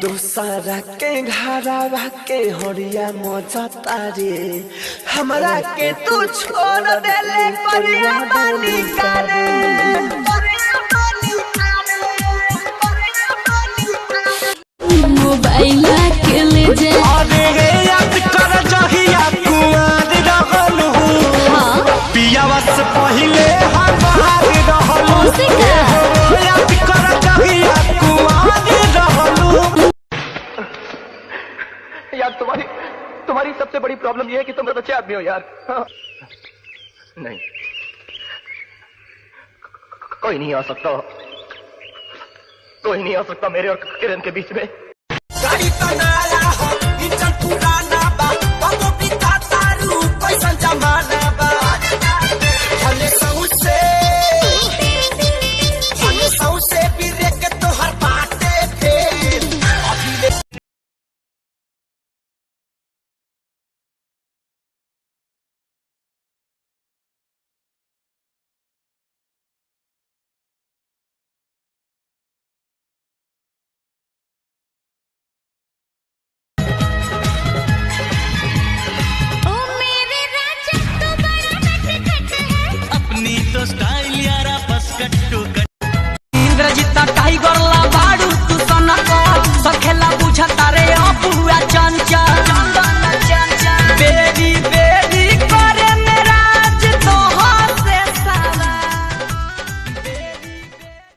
दूसरा के घरवा के हरिया मजा तारे हमरा के तू छोड़ देले करिया बानी करे मोबाइल के ले जा अरे याद कर जहिया कुआर रहल हूँ पियावा से पहले हम बाहर रहल हूँ याद कर जहिया कुआर रहल हूँ। यार तुम्हारी सबसे बड़ी प्रॉब्लम ये है कि तुम अच्छे आदमी हो यार। हाँ। नहीं, कोई नहीं आ सकता, कोई नहीं आ सकता मेरे और किरण के बीच में। गाड़ी तो नया हो इंजन पुराना